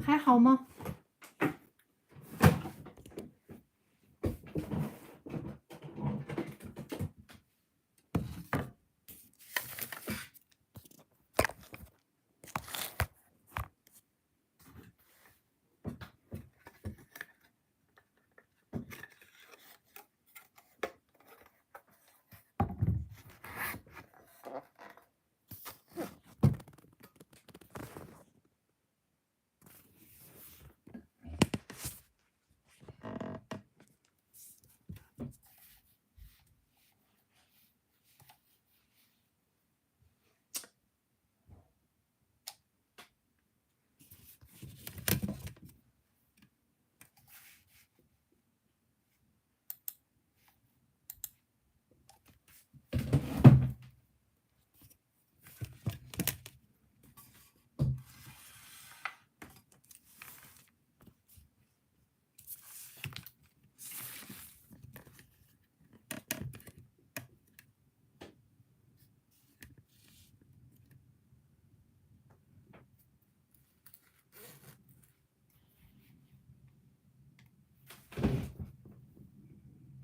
还好吗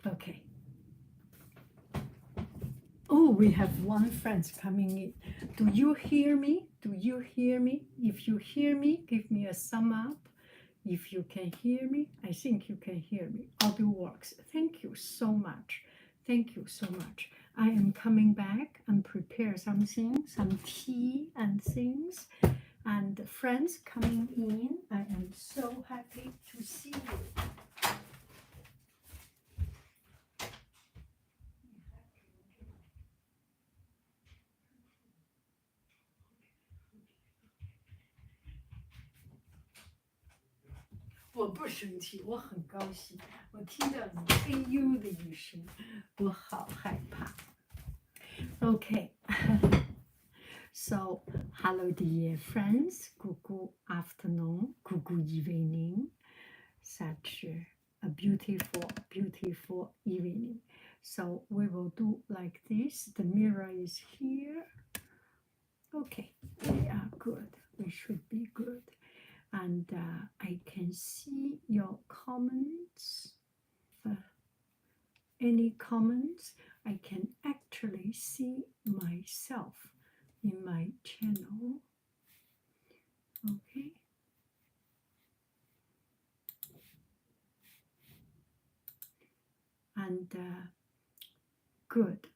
？Okay. Oh, we have one friend coming in. Do you hear me? Do you hear me? If you hear me, give me a thumb up. If you can hear me, I think you can hear me. Audio works. Thank you so much. Thank you so much. I am coming back and prepare something, some tea and things. And friends coming in, I am so happy to see you. 我不生气，我很高兴。我听到你“哎呦”的一声，我好害怕。Okay, so hello dear friends, good afternoon, good evening. Such a beautiful, beautiful evening. So we will do like this. The mirror is here. Okay, we are good. We should be good. And I can see your comments. Any comments, I can actually see myself in my channel. Okay. And good.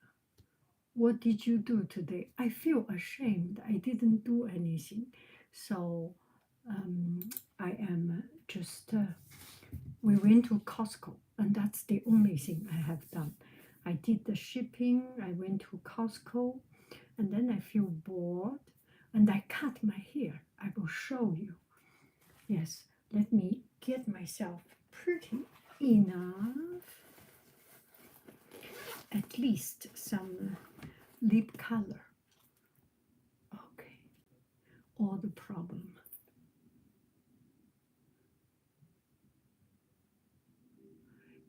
What did you do today? I feel ashamed. I didn't do anything. So I am just, we went to Costco, and that's the only thing I have done. I did the shipping, I went to Costco, and then I feel bored, and I cut my hair. I will show you. Yes, let me get myself pretty enough. At least some lip color. Okay, all the problem.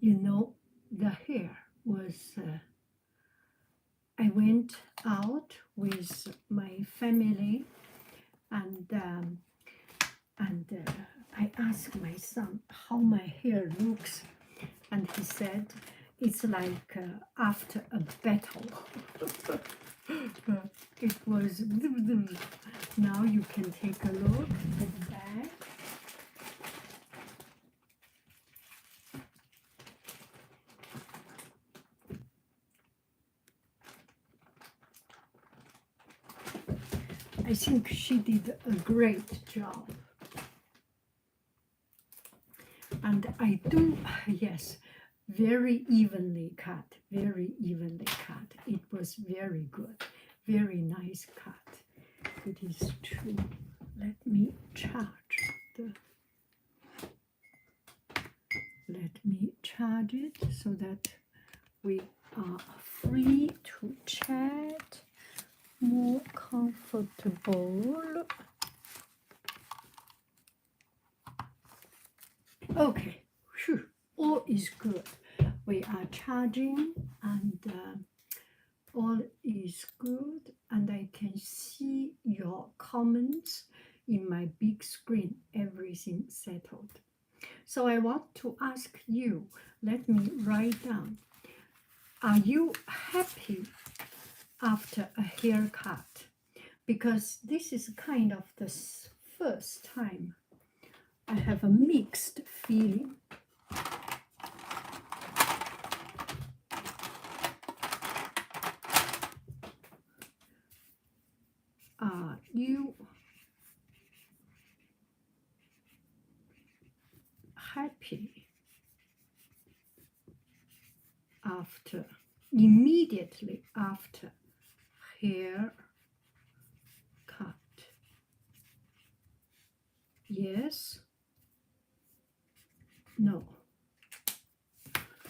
You know, the hair was, I went out with my family, and I asked my son how my hair looks, and he said, it's like after a battle. It was, now you can take a look at the back. I think she did a great job. And I do, yes, very evenly cut, very evenly cut. It was very good, very nice cut. It is true. Let me charge it so that we are free to chat, more comfortable. Okay, whew, all is good. We are charging, and all is good, and I can see your comments in my big screen every everything settled. So I want to ask you, let me write down, are you happy after a haircut? Because this is kind of the first time I have a mixed feeling. Are you happy after, immediately after hair cut? Yes? No.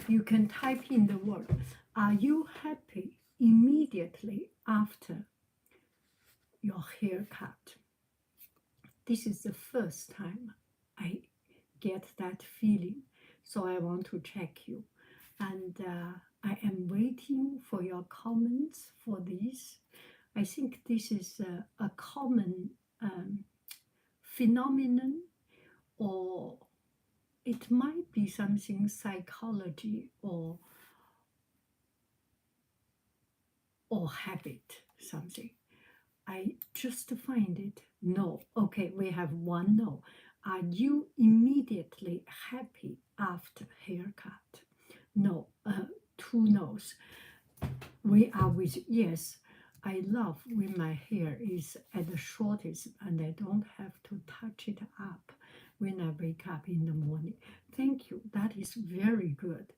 You can type in the word. Are you happy immediately after your haircut? This is the first time I get that feeling, so I want to check you. And I am waiting for your comments for this. I think this is a common phenomenon, or it might be something psychology or habit, something. I just find it. No. Okay, we have one no. Are you immediately happy after haircut? No. Two no's. We are with yes. I love when my hair is at the shortest and I don't have to touch it up when I wake up in the morning. Thank you. That is very good.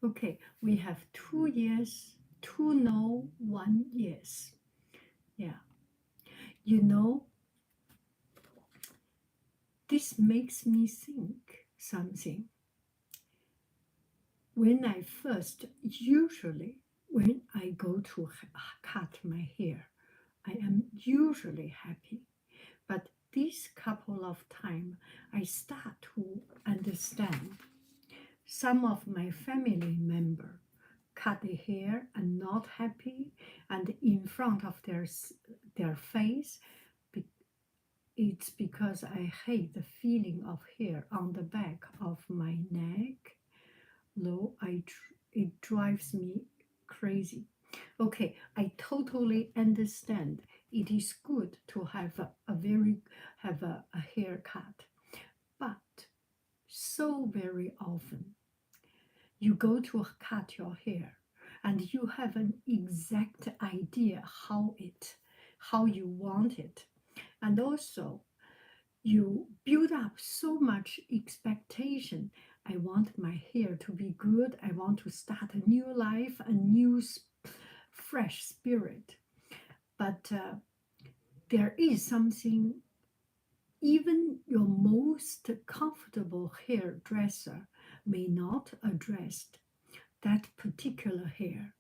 Okay, we have 2 yes, 2 no, 1 yes. Yeah. You know, this makes me think something. When I first, usually when I go to cut my hair, I am usually happy. But this couple of time, I start to understand some of my family member cut the hair and not happy, and in front of their face, it's because I hate the feeling of hair on the back of my neck. No, it drives me crazy. Okay, I totally understand. It is good to have a haircut, but so very often you go to cut your hair and you have an exact idea how you want it, and also you build up so much expectation. I want my hair to be good. I want to start a new life, a new fresh spirit. But there is something, even your most comfortable hairdresser may not address that particular hair.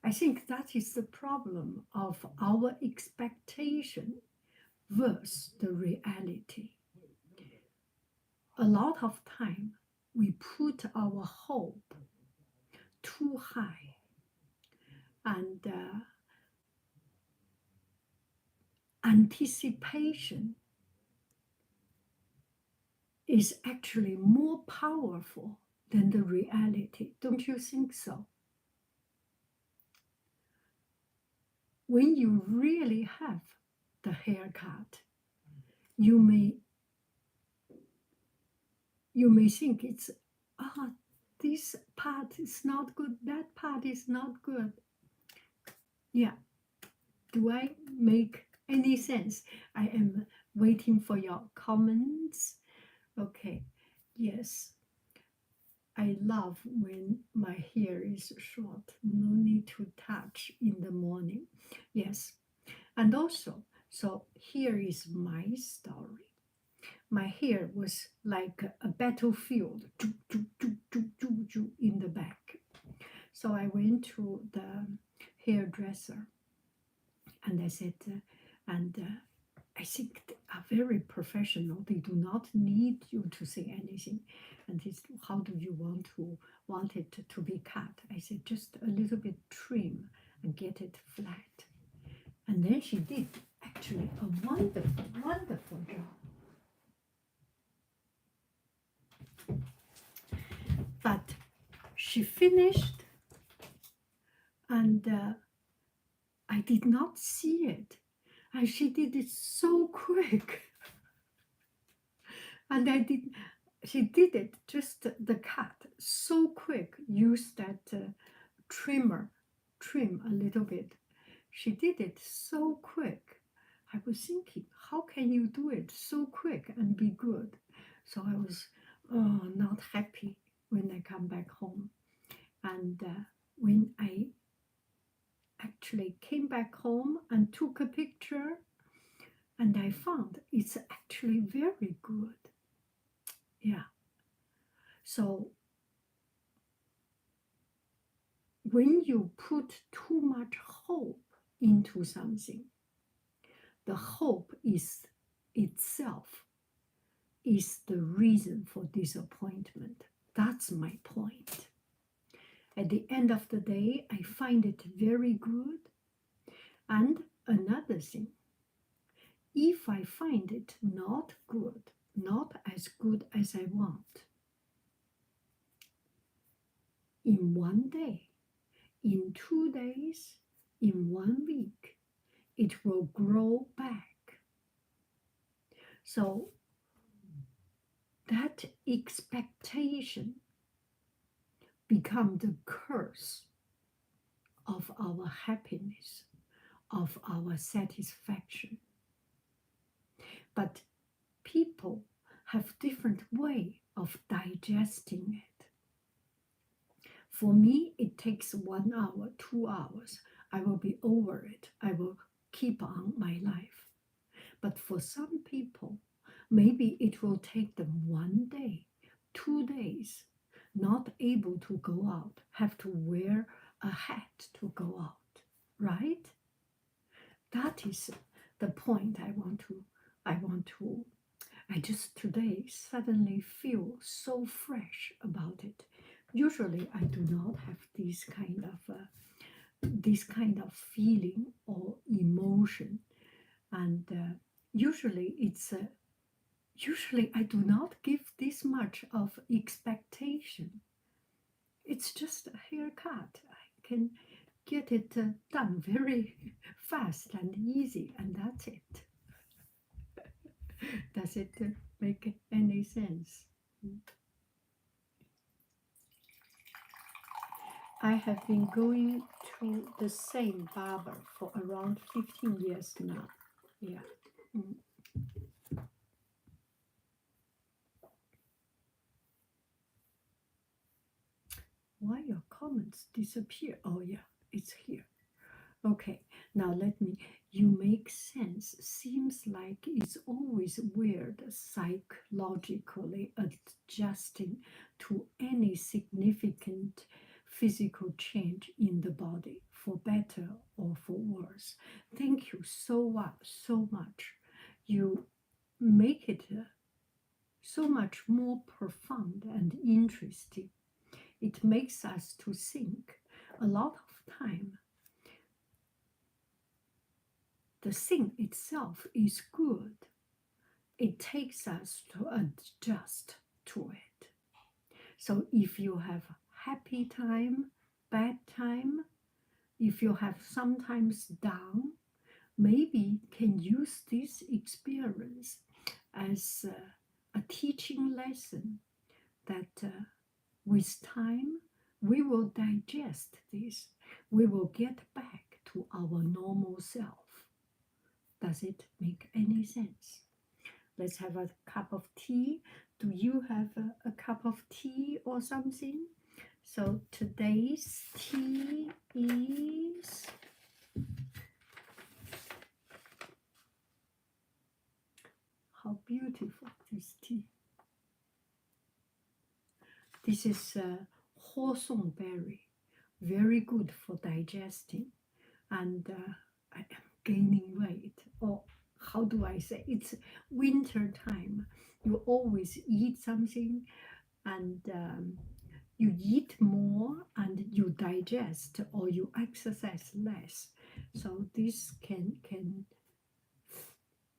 I think that is the problem of our expectation versus the reality. A lot of time we put our hope too high, and anticipation is actually more powerful than the reality. Don't you think so? When you really have the haircut, you may think it's, this part is not good, that part is not good. Yeah. Do I make any sense? I am waiting for your comments. Okay. Yes. I love when my hair is short. No need to touch in the morning. Yes. And also, so here is my story. My hair was like a battlefield in the back. So I went to the hairdresser and I said, I think they are very professional. They do not need you to say anything. And he said, how do you want it to be cut? I said, just a little bit trim and get it flat. And then she did actually a wonderful, wonderful job. But she finished, and I did not see it. And she did it so quick. And she did it, just the cut, so quick. Use that trim a little bit. She did it so quick. I was thinking, how can you do it so quick and be good? So I was not happy when I come back home. And when I actually came back home and took a picture, and I found it's actually very good. Yeah. So when you put too much hope into something, the hope is itself is the reason for disappointment. That's my point. At the end of the day, I find it very good. And another thing, if I find it not good, not as good as I want, in 1 day, in 2 days, in 1 week, it will grow back. So that expectation become the curse of our happiness, of our satisfaction. But people have different way of digesting it. For me, it takes 1 hour, 2 hours. I will be over it. I will keep on my life. But for some people, maybe it will take them 1 day, 2 days, not able to go out, have to wear a hat to go out, right? That is the point I just today suddenly feel so fresh about it. Usually I do not have this kind of feeling or emotion, and usually I do not give this much of expectation. It's just a haircut. I can get it done very fast and easy, and that's it. Does it make any sense? I have been going to the same barber for around 15 years now. Yeah. Mm. Why your comments disappear? Oh yeah, it's here. Okay, now you make sense. Seems like it's always weird psychologically adjusting to any significant physical change in the body, for better or for worse. Thank you so much. You make it so much more profound and interesting. It makes us to think a lot of time. The thing itself is good. It takes us to adjust to it. So if you have happy time, bad time, if you have sometimes down, maybe can use this experience as a teaching lesson that with time we will digest this. We will get back to our normal self. Does it make any sense? Let's have a cup of tea. Do you have a cup of tea or something? So today's tea is how beautiful this tea. This is Hawthorn berry, very good for digesting, and I am gaining weight. Or how do I say? It's winter time. You always eat something, and you eat more, and you digest, or you exercise less. So this can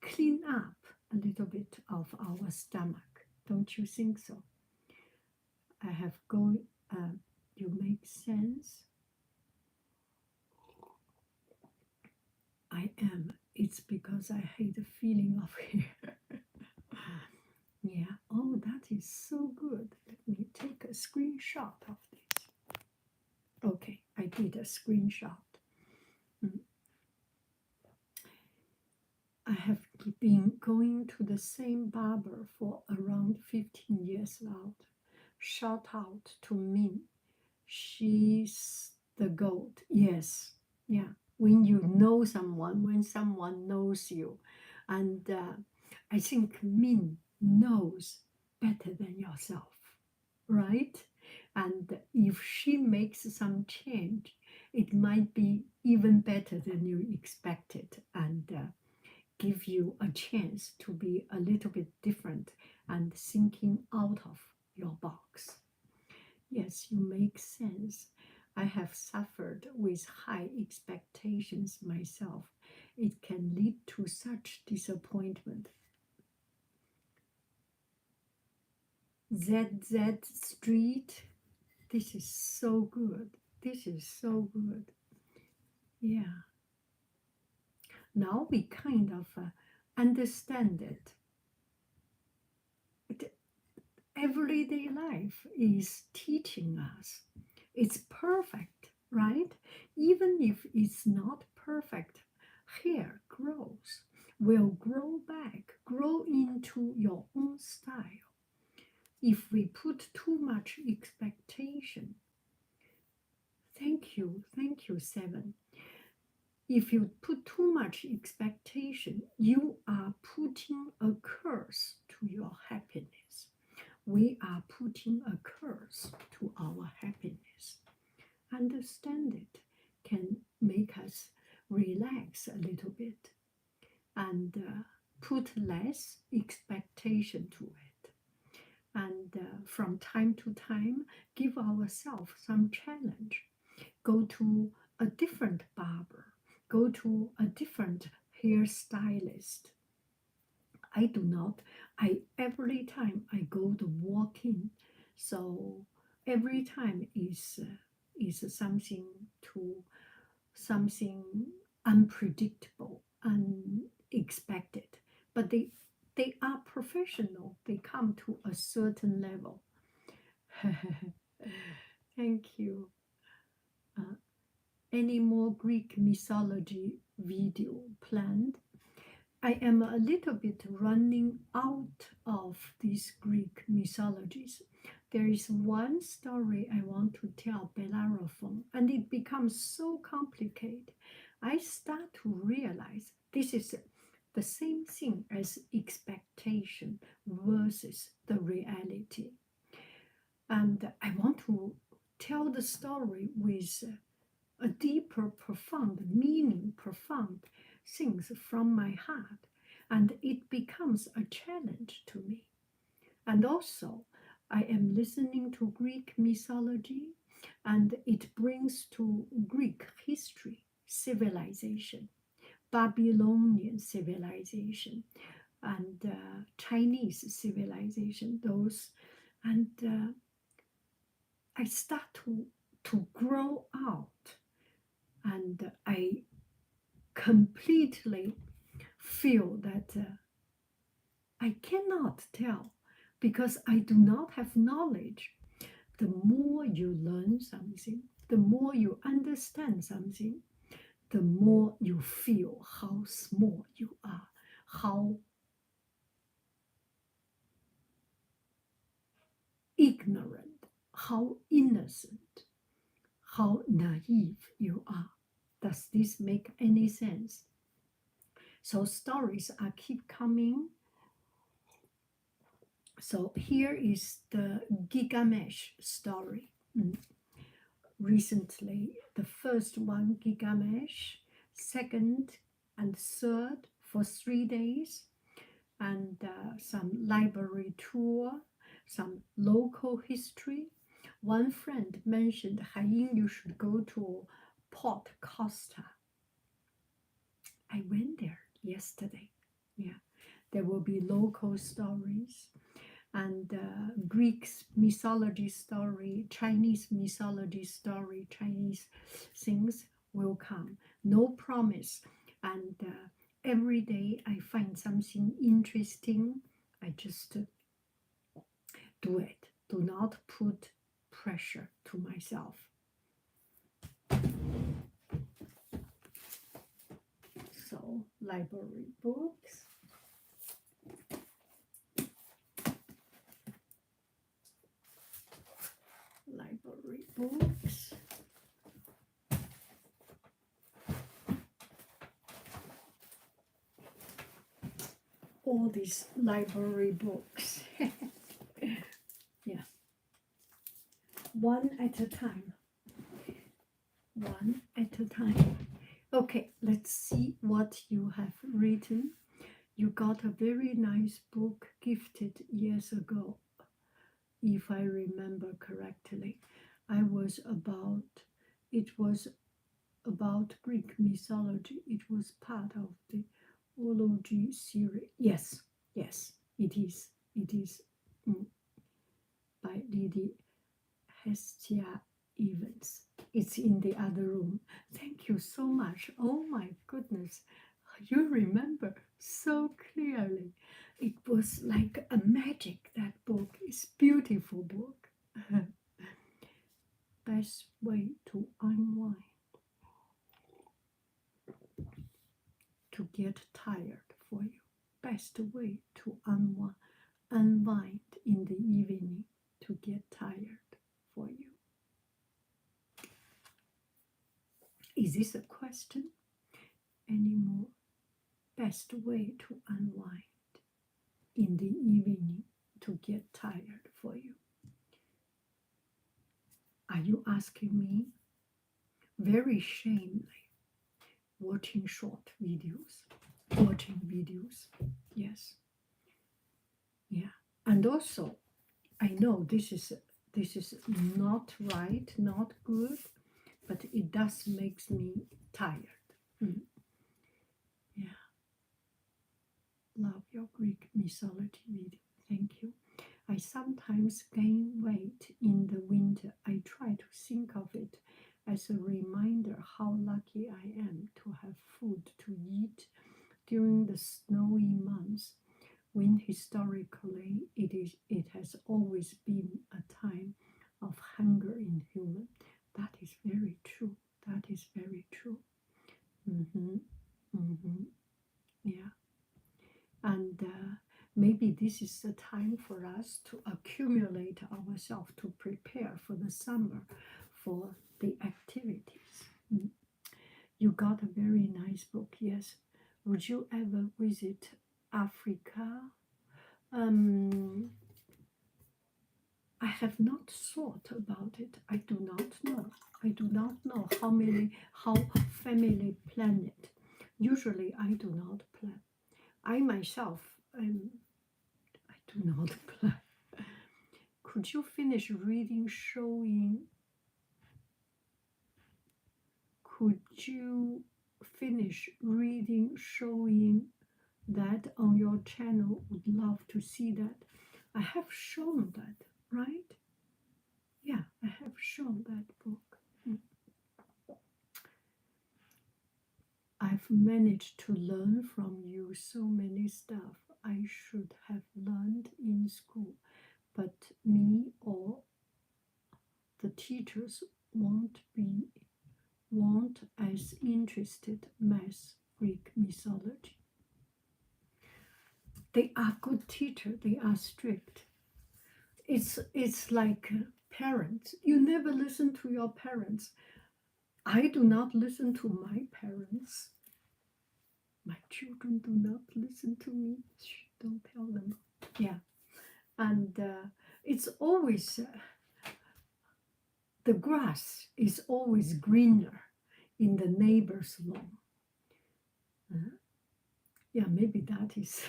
clean up a little bit of our stomach. Don't you think so? I have go. You make sense. I am. It's because I hate the feeling of here. Yeah. Oh, that is so good. Let me take a screenshot of this. Okay, I did a screenshot. I have been going to the same barber for around 15 years now. Shout out to Min. She's the goat. Yes. Yeah. When you know someone, when someone knows you. And I think Min knows better than yourself, right? And if she makes some change, it might be even better than you expected. And give you a chance to be a little bit different and thinking out of your box. Yes, you make sense. I have suffered with high expectations myself. It can lead to such disappointment. ZZ Street, this is so good. This is so good. Yeah. Now we kind of understand it. Everyday life is teaching us. It's perfect, right? Even if it's not perfect, hair grows, will grow back, grow into your own style. If we put too much expectation, thank you, 7. If you put too much expectation, you are putting a curse to your happiness. We are putting a curse to our happiness. Understand it can make us relax a little bit and put less expectation to it. And from time to time, give ourselves some challenge. Go to a different barber, go to a different hairstylist. I do not. Every time I go to walk in, so every time is something something unpredictable, unexpected. But they are professional. They come to a certain level. Thank you. Any more Greek mythology video planned? I am a little bit running out of these Greek mythologies. There is one story I want to tell, Bellerophon, and it becomes so complicated. I start to realize this is the same thing as expectation versus the reality. And I want to tell the story with a deeper, profound meaning, profound things from my heart, and it becomes a challenge to me. And also, I am listening to Greek mythology, and it brings to Greek history, civilization, Babylonian civilization, and Chinese civilization, those, and I start to grow out, and I completely feel that I cannot tell because I do not have knowledge. The more you learn something, the more you understand something, the more you feel how small you are, how ignorant, how innocent, how naive you are. Does this make any sense? So stories are keep coming. So here is the Gilgamesh story. Recently, the first one, Gilgamesh, second and third for 3 days, and some library tour, some local history. One friend mentioned, Haiying, you should go to Port Costa. I went there yesterday. Yeah, there will be local stories. and Greek mythology story, Chinese mythology story, Chinese things will come. No promise. And every day I find something interesting, I just do it. Do not put pressure to myself. So, library books. Library books. All these library books. Yeah. One at a time. One at a time. Okay, let's see what you have written. You got a very nice book gifted years ago, if I remember correctly. It was about Greek mythology. It was part of the ology series. Yes, yes, it is. It is by Lady Hestia Evans. It's in the other room. Thank you so much. Oh my goodness. You remember so clearly. It was like a magic, that book. It's a beautiful book. Best way to unwind. To get tired for you. Best way to unwind in the evening to get tired for you. Is this a question? Any more? Best way to unwind in the evening to get tired for you. Are you asking me? Very shamefully. Watching short videos. Watching videos. Yes. Yeah. And also, I know this is not right, not good, but it does makes me tired. Yeah. Love your Greek mythology video. Thank you. I sometimes gain weight in the winter. I try to think of it as a reminder how lucky I am to have food to eat during the snowy months, when historically it has always been a time of hunger in human. That is very true. That is very true. Yeah. And maybe this is the time for us to accumulate ourselves to prepare for the summer, for the activities. You got a very nice book, yes. Would you ever visit Africa? I have not thought about it. I do not know. I do not know how family plan it. Usually I do not plan. I myself, I do not plan. Could you finish reading showing? Could you finish reading showing that on your channel? Would love to see that. I have shown that, right? Yeah, I have shown that book. I've managed to learn from you so many stuff I should have learned in school, but me or the teachers won't as interested math, Greek mythology. They are good teachers, they are strict. It's like parents. You never listen to your parents. I do not listen to my parents. My children do not listen to me. Shh, don't tell them. Yeah. And it's always, the grass is always greener in the neighbor's lawn. Yeah, maybe that is,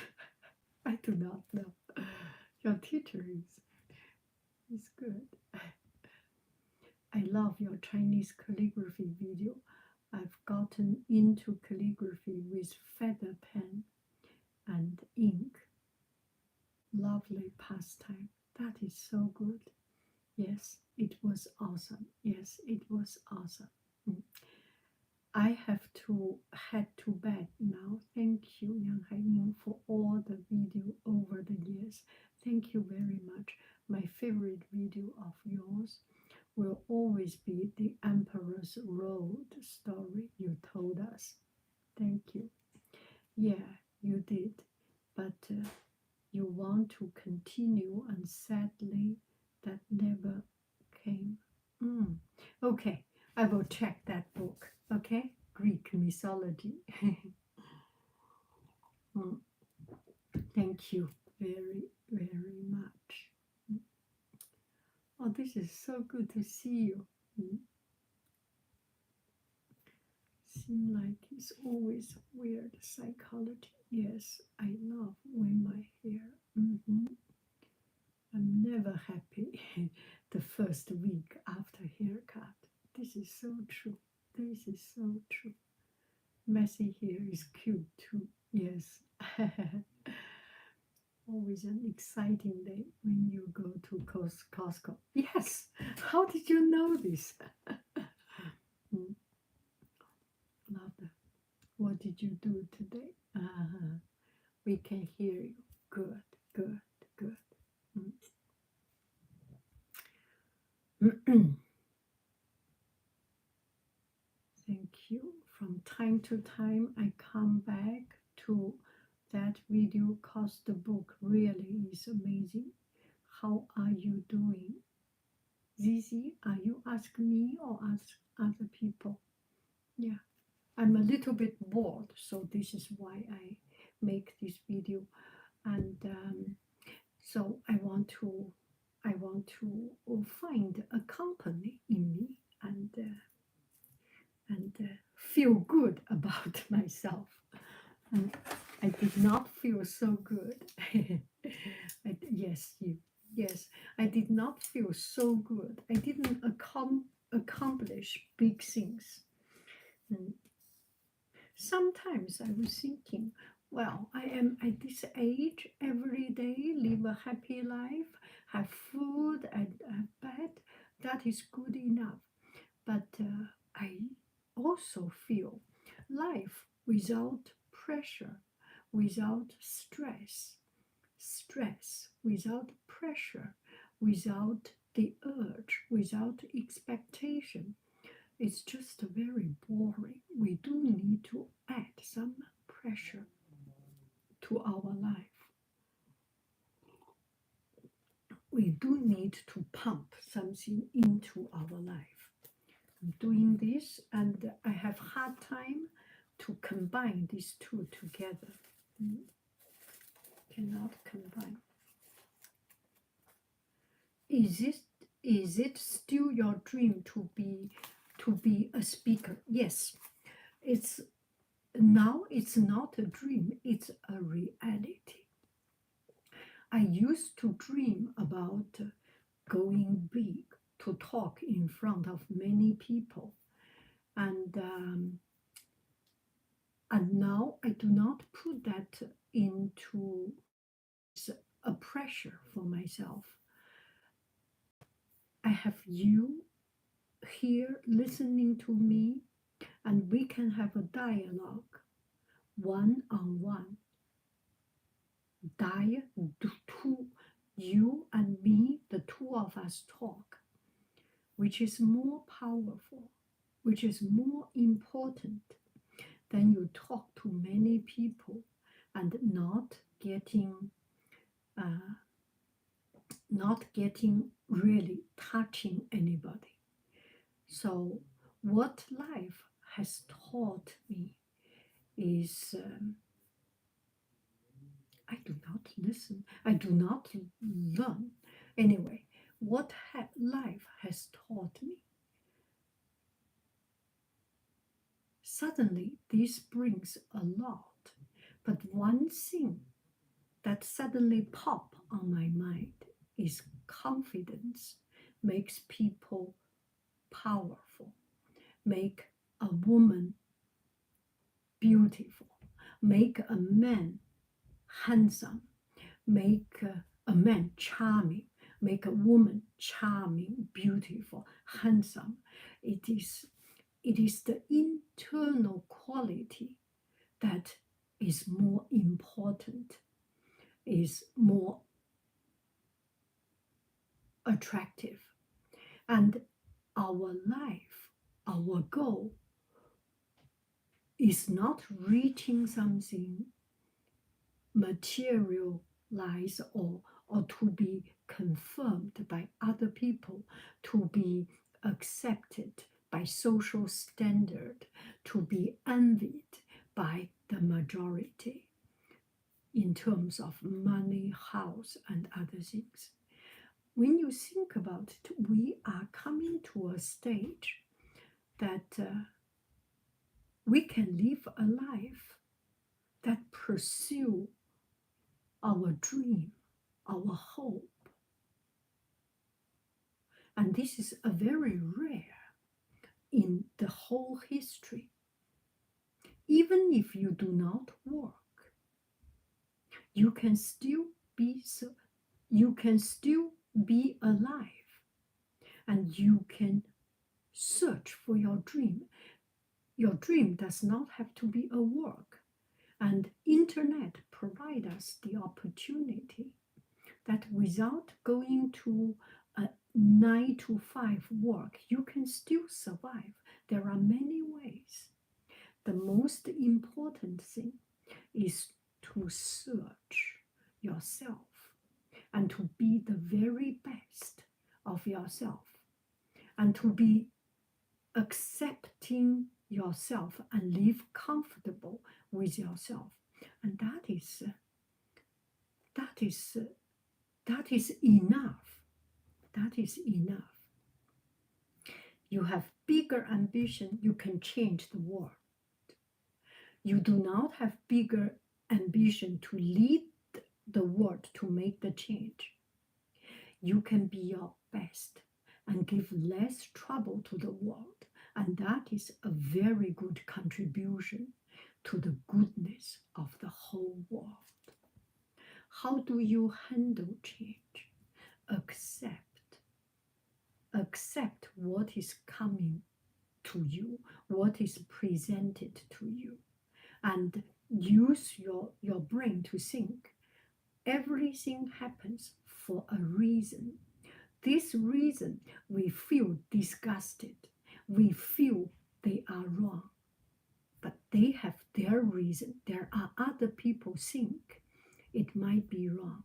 I do not know. Your teacher is good. I love your Chinese calligraphy video. I've gotten into calligraphy with feather pen and ink. lovely pastime. That is so good. Yes, it was awesome. Yes, it was awesome. Mm. I have to head to bed now. Thank you, Yanghaiying, for all the video over the years. Thank you very much. My favorite video of yours will always be the Emperor's Road story you told us. Thank you. Yeah, you did. But you want to continue, and sadly, that never came. Mm. Okay, I will check that book. Okay, Greek mythology. Mm. Thank you very, very much. Mm. Oh, this is so good to see you. Mm. Seem like it's always weird psychology. Yes, I love wearing my hair. I'm never happy the first week after haircut. This is so true. This is so true. Messy hair is cute too. Yes. Always an exciting day when you go to Costco. Yes. How did you know this? Mm, love that. What did you do today? We can hear you. Good, good, good. Mm. Thank you. From time to time, I come back to that video because the book really is amazing. How are you doing? Zizi, are you asking me or ask other people? Yeah, I'm a little bit bored, so this is why I make this video. And so I want to find a company in me and feel good about myself. And I did not feel so good. Yes, you. Yes, I did not feel so good. I didn't accomplish big things. And sometimes I was thinking, well, I am at this age every day, live a happy life, have food and a bed. That is good enough. But I also feel life without pressure, without stress without pressure, without the urge, without expectation. It's just very boring. We do need to add some pressure to our life. We do need to pump something into our life. I'm doing this and I have hard time to combine these two together. Cannot combine. Is it still your dream to be a speaker? Yes. It's not a dream, it's a reality. I used to dream about going big, to talk in front of many people. And now I do not put that into a pressure for myself. I have you here listening to me, and we can have a dialogue, one on one. Two, you and me, the two of us talk, which is more powerful, which is more important than you talk to many people and not getting really touching anybody. So what life has taught me is I do not listen. I do not learn. Anyway, what life has taught me. Suddenly, this brings a lot. But one thing that suddenly pop on my mind is confidence makes people powerful, make a woman beautiful, make a man handsome, make a man charming, make a woman charming, beautiful, handsome. It is the internal quality that is more important, is more attractive. And our life, our goal is not reaching something materialized or to be confirmed by other people, to be accepted by social standard, to be envied by the majority in terms of money, house, and other things. When you think about it, we are coming to a stage that we can live a life that pursue our dream, our hope. And this is a very rare in the whole history. Even if you do not work, you can still be alive, and you can search for your dream. Your dream does not have to be a work, and internet provide us the opportunity that without going to a 9 to 5 work, you can still survive. There are many ways. The most important thing is to search yourself and to be the very best of yourself and to be accepting yourself and live comfortable with yourself. And that is enough. That is enough. You have bigger ambition, you can change the world. You do not have bigger ambition to lead the world to make the change. You can be your best and give less trouble to the world. And that is a very good contribution to the goodness of the whole world. How do you handle change? Accept what is coming to you, what is presented to you, and use your brain to think. Everything happens for a reason. This reason, we feel disgusted. We feel they are wrong. But they have their reason. There are other people think it might be wrong.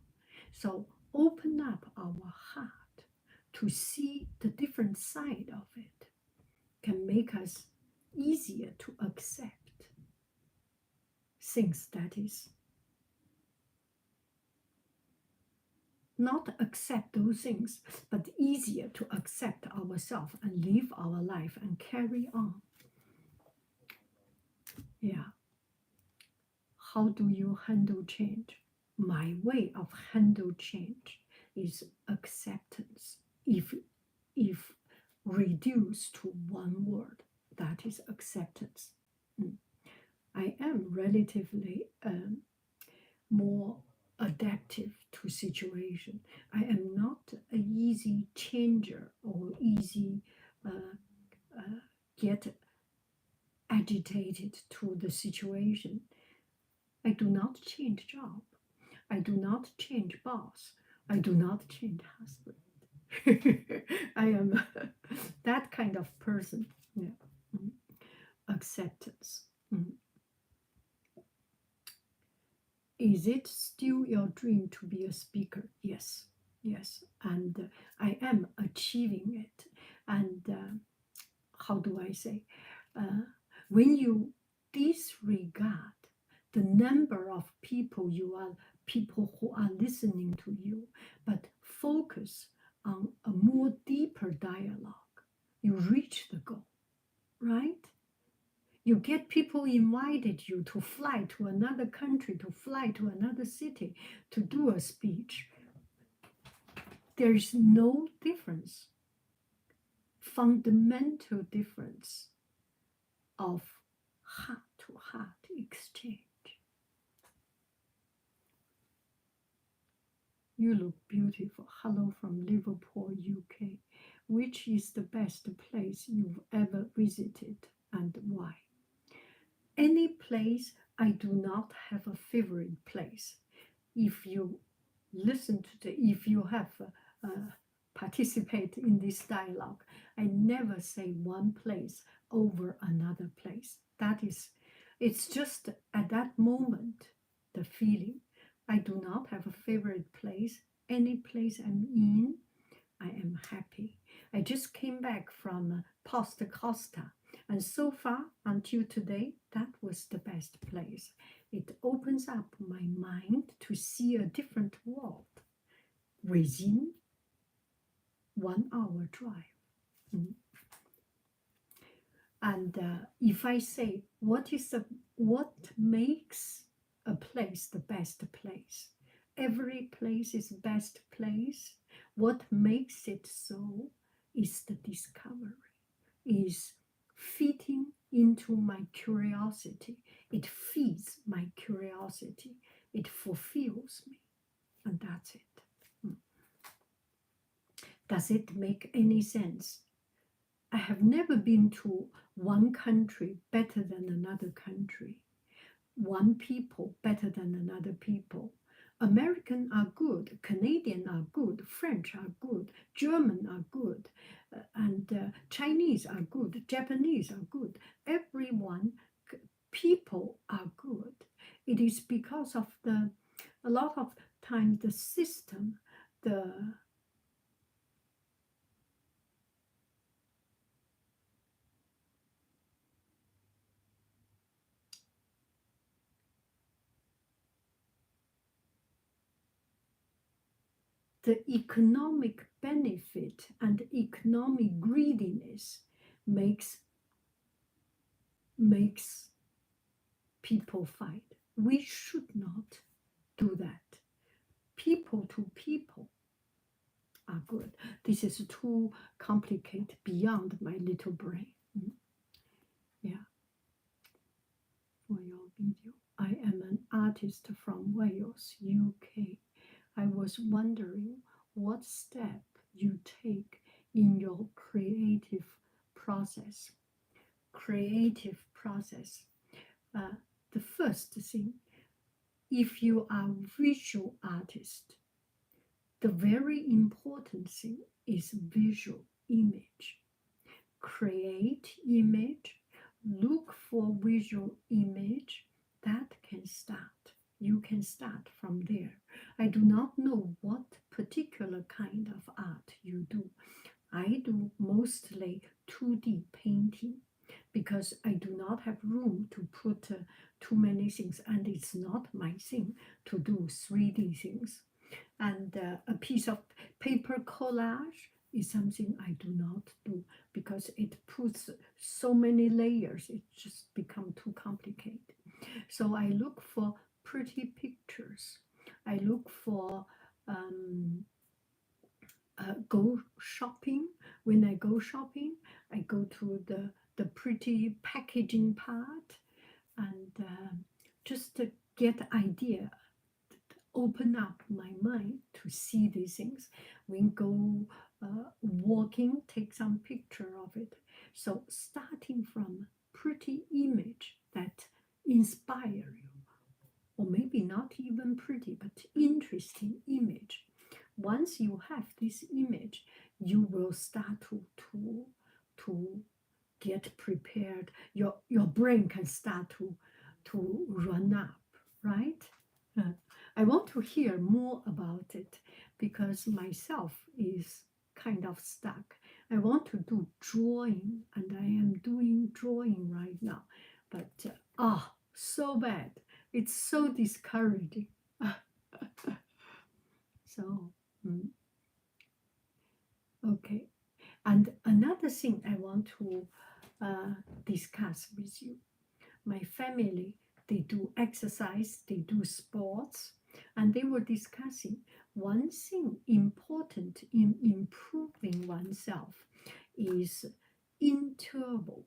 So open up our heart to see the different side of it can make us easier to accept things that is not accept those things, but easier to accept ourselves and live our life and carry on. Yeah. How do you handle change? My way of handle change is acceptance. If reduced to one word, that is acceptance. I am relatively more adaptive to situation. I am not an easy changer or easy get agitated to the situation. I do not change job. I do not change boss. I do not change husband. I am that kind of person. Yeah. Acceptance. Is it still your dream to be a speaker? Yes, yes. And I am achieving it. And how do I say? When you disregard the number of people who are listening to you, but focus on a more deeper dialogue, you reach the goal, right? You get people invited you to fly to another country, to fly to another city, to do a speech. There is no difference, fundamental difference of heart-to-heart exchange. You look beautiful. Hello from Liverpool, UK. Which is the best place you've ever visited and why? Any place, I do not have a favorite place. If you listen to if you have participate in this dialogue, I never say one place over another place. That is, it's just at that moment, the feeling. I do not have a favorite place. Any place I'm in, I am happy. I just came back from Posta Costa, and so far until today, that was the best place. It opens up my mind to see a different world within 1 hour drive. And if I say what makes a place the best place, every place is best place. What makes it so is the discovery, is fitting into my curiosity. It feeds my curiosity. It fulfills me, and that's it. Does it make any sense? I have never been to one country better than another country, one people better than another people. American are good, Canadian are good, French are good, German are good, and Chinese are good, Japanese are good. Everyone, people are good. It is because of a lot of times the system, the economic benefit and economic greediness makes people fight. We should not do that. People to people are good. This is too complicated beyond my little brain. Yeah. For your video, I am an artist from Wales, UK. I was wondering what step you take in your creative process. Creative process. The first thing, if you are a visual artist, the very important thing is visual image. Create image, look for visual image, that can start. You can start from there. I do not know what particular kind of art you do. I do mostly 2D painting because I do not have room to put too many things, and it's not my thing to do 3D things. And a piece of paper collage is something I do not do because it puts so many layers, it just becomes too complicated. So I look for pretty pictures. I look for go shopping. When I go shopping, I go to the pretty packaging part and just to get idea, open up my mind to see these things. We go walking, take some picture of it. So starting from pretty image that inspire you, or maybe not even pretty, but interesting image. Once you have this image, you will start to get prepared. Your brain can start to run up, right? I want to hear more about it because myself is kind of stuck. I want to do drawing, and I am doing drawing right now, but so bad. It's so discouraging. So, okay. And another thing I want to discuss with you. My family, they do exercise, they do sports, and they were discussing one thing important in improving oneself is interval.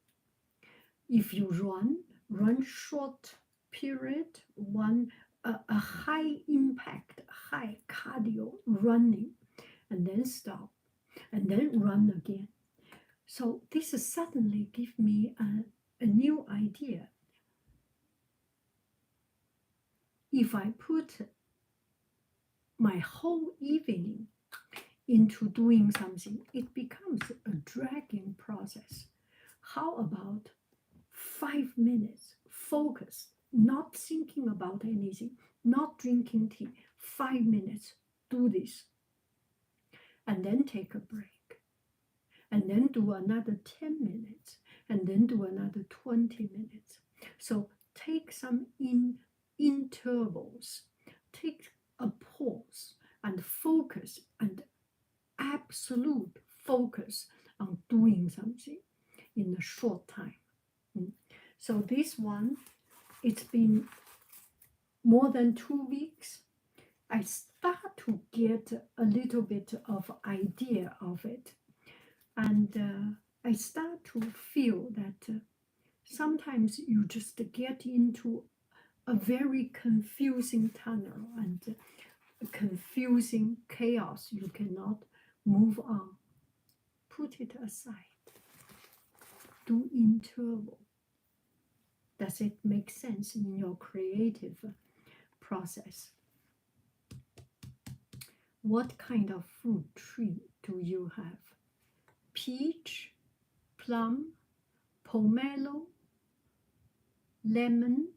If you run short period, a high impact, high cardio running, and then stop, and then run again. So this suddenly gave me a new idea. If I put my whole evening into doing something, it becomes a dragging process. How about 5 minutes, focus, not thinking about anything, not drinking tea, 5 minutes, do this, and then take a break, and then do another 10 minutes, and then do another 20 minutes. So take some intervals, take a pause, and focus, and absolute focus on doing something in a short time. So this one, it's been more than 2 weeks. I start to get a little bit of idea of it, and I start to feel that sometimes you just get into a very confusing tunnel and a confusing chaos. You cannot move on. Put it aside. Do interval. Does it make sense in your creative process? What kind of fruit tree do you have? Peach, plum, pomelo, lemon,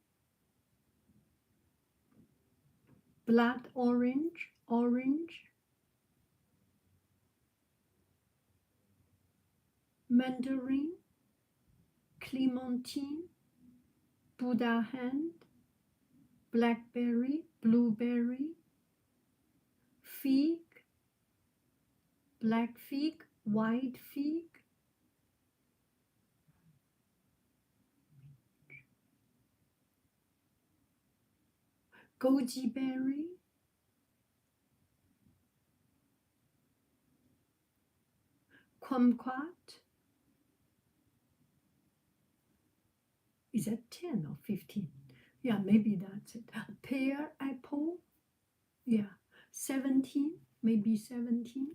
blood orange, orange, mandarin, clementine, Buddha hand, blackberry, blueberry, fig, black fig, white fig, goji berry, kumquat. Is that 10 or 15? Yeah, maybe that's it. Pear, apple, yeah, 17, maybe 17.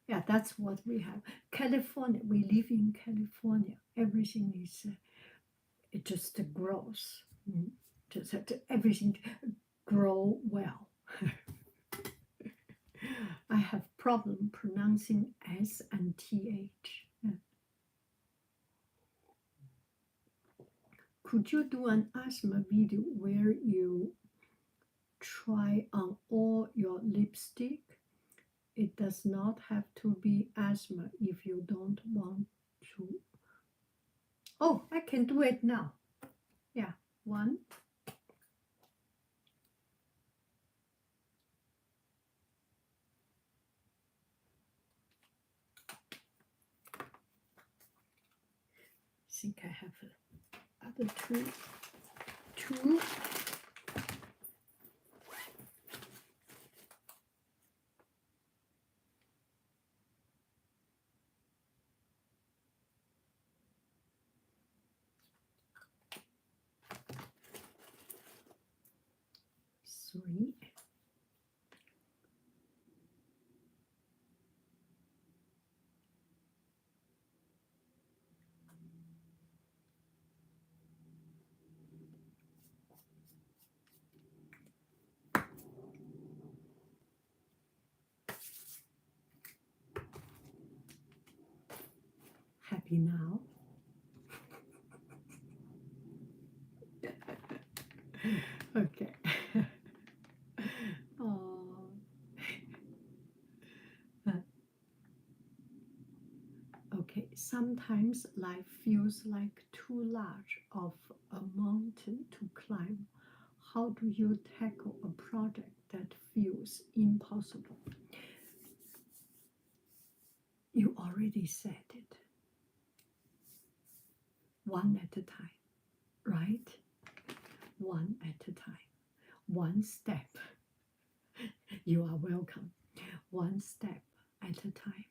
Yeah, that's what we have. California, we live in California. Everything is, it just grows. Just everything grow well. I have problem pronouncing S and TH. Could you do an asthma video where you try on all your lipstick? It does not have to be asthma if you don't want to. Oh, I can do it now. Yeah, one. I think I have other two. Three. Happy now? Okay. Oh. Okay, sometimes life feels like too large of a mountain to climb. How do you tackle a project that feels impossible? You already said it. One at a time, right? One at a time. One step. You are welcome. One step at a time.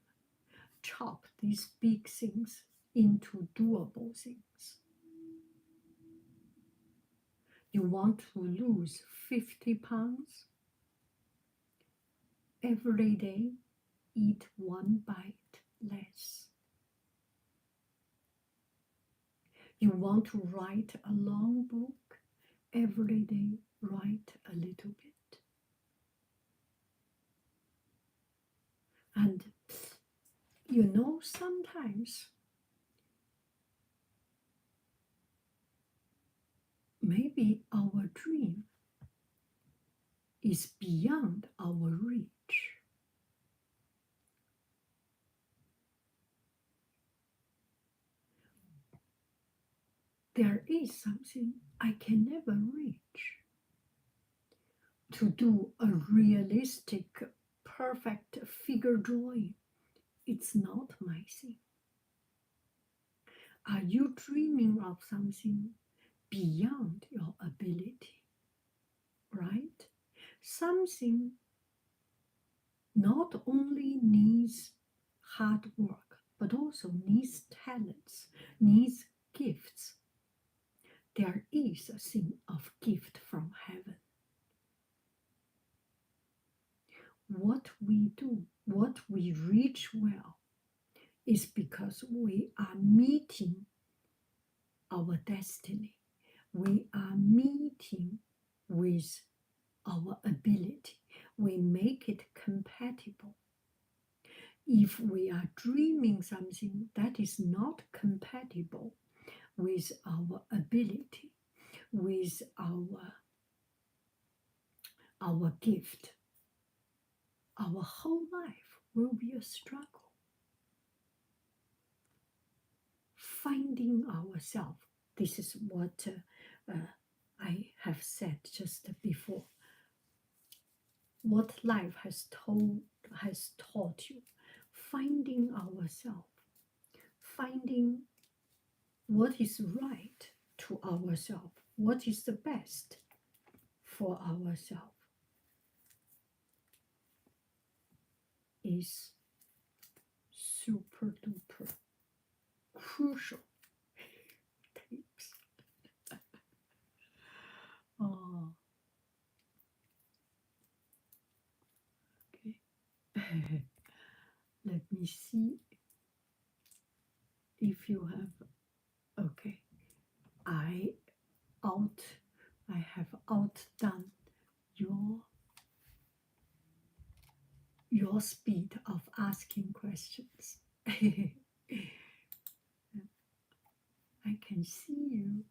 Chop these big things into doable things. You want to lose 50 pounds? Every day, eat one bite less. You want to write a long book? Every day, write a little bit. And sometimes maybe our dream is beyond our reach. There is something I can never reach. To do a realistic, perfect figure drawing, it's not my thing. Are you dreaming of something beyond your ability? Right? Something not only needs hard work, but also needs talents, needs gifts. There is a thing of gift from heaven. What we do, what we reach well, is because we are meeting our destiny. We are meeting with our ability. We make it compatible. If we are dreaming something that is not compatible with our ability, with our gift, our whole life will be a struggle. Finding ourselves, this is what I have said just before. What life has taught you. Finding ourselves, finding what is right to ourselves, what is the best for ourselves, is super duper crucial tips. Oh, okay. Let me see if you have. Okay, I have outdone your speed of asking questions. I can see you.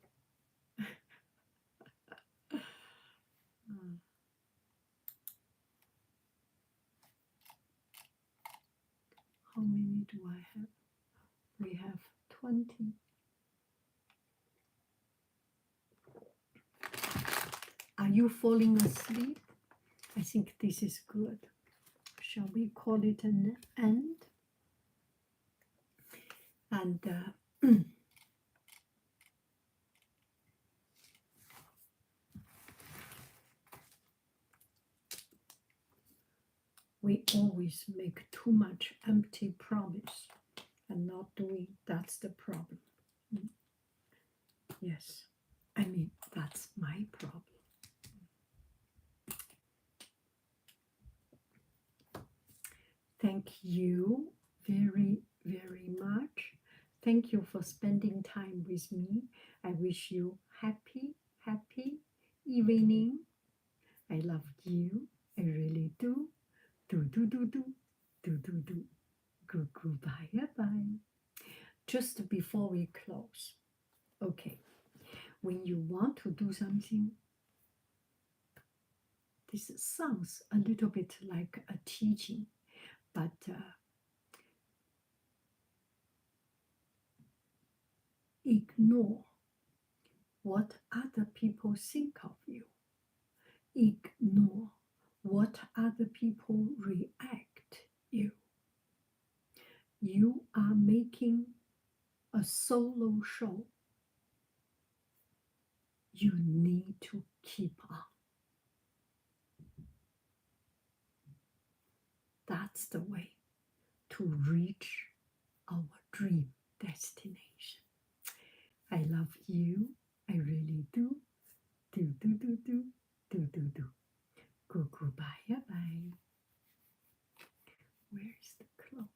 How many do I have? We have 20. Are you falling asleep? I think this is good. Shall we call it an end? And we always make too much empty promise and not doing. That's the problem. Yes, I mean, that's my problem. Thank you very, very much. Thank you for spending time with me. I wish you happy evening. I love you. I really do. Do. Goodbye. Just before we close. Okay. When you want to do something, this sounds a little bit like a teaching, but ignore what other people think of you. Ignore what other people react you. You are making a solo show. You need to keep on. That's the way to reach our dream destination. I love you. I really do. Do do do do do do do. Goodbye bye. Where's the clock?